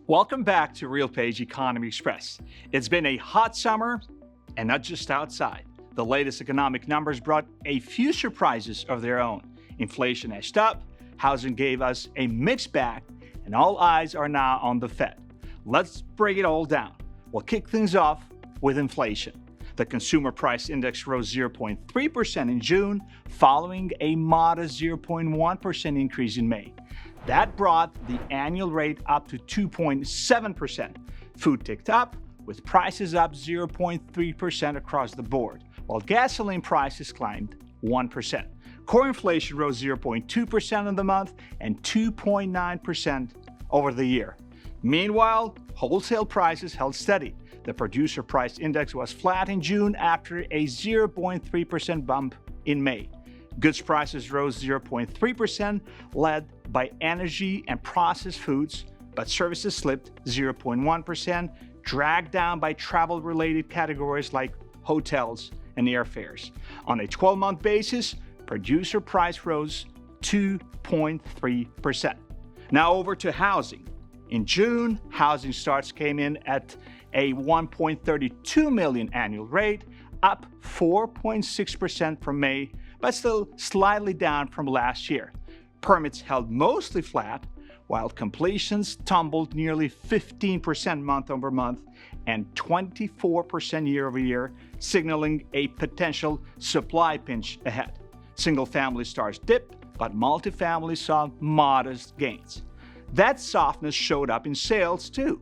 Welcome back to RealPage Economy Express. It's been a hot summer, and not just outside. The latest economic numbers brought a few surprises of their own. Inflation edged up, housing gave us a mixed bag, and all eyes are now on the Fed. Let's break it all down. We'll kick things off with inflation. The consumer price index rose 0.3% in June, following a modest 0.1% increase in May. That brought the annual rate up to 2.7%. Food ticked up, with prices up 0.3% across the board, while gasoline prices climbed 1%. Core inflation rose 0.2% in the month and 2.9% over the year. Meanwhile, wholesale prices held steady. The producer price index was flat in June after a 0.3% bump in May. Goods prices rose 0.3%, led by energy and processed foods, but services slipped 0.1%, dragged down by travel-related categories like hotels and airfares. On a 12-month basis, producer price rose 2.3%. Now over to housing. In June, housing starts came in at a 1.32 million annual rate, up 4.6% from May, but still slightly down from last year. Permits held mostly flat, while completions tumbled nearly 15% month over month and 24% year over year, signaling a potential supply pinch ahead. Single-family starts dipped, but multifamily saw modest gains. That softness showed up in sales too.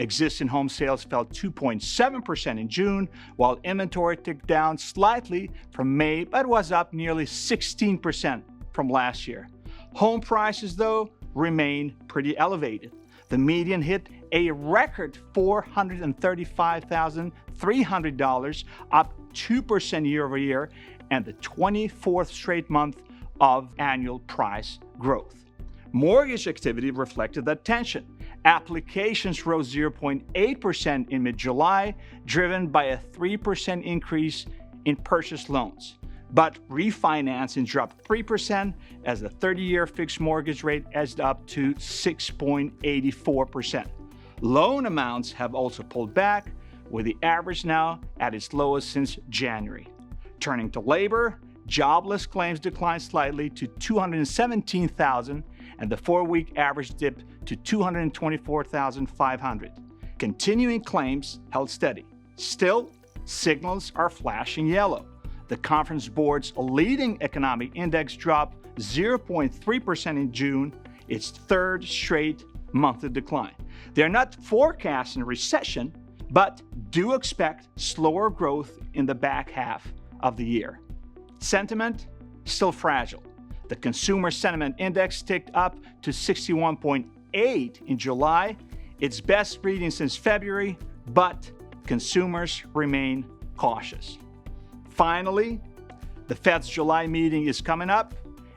Existing home sales fell 2.7% in June, while inventory ticked down slightly from May, but was up nearly 16% from last year. Home prices, though, remain pretty elevated. The median hit a record $435,300, up 2% year over year, and the 24th straight month of annual price growth. Mortgage activity reflected that tension. Applications rose 0.8% in mid-July, driven by a 3% increase in purchase loans. But refinancing dropped 3% as the 30-year fixed mortgage rate edged up to 6.84%. Loan amounts have also pulled back, with the average now at its lowest since January. Turning to labor, jobless claims declined slightly to 217,000, and the 4-week average dipped to 224,500. Continuing claims held steady. Still, signals are flashing yellow. The Conference Board's leading economic index dropped 0.3% in June, its third straight monthly decline. They're not forecasting a recession, but do expect slower growth in the back half of the year. Sentiment still fragile. The Consumer Sentiment Index ticked up to 61.8 in July, its best reading since February, but consumers remain cautious. Finally, the Fed's July meeting is coming up,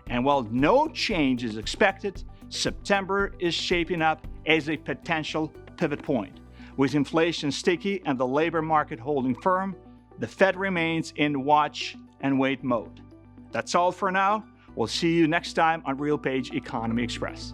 and while no change is expected, September is shaping up as a potential pivot point. With inflation sticky and the labor market holding firm, the Fed remains in watch and wait mode. That's all for now. We'll see you next time on RealPage Economy Express.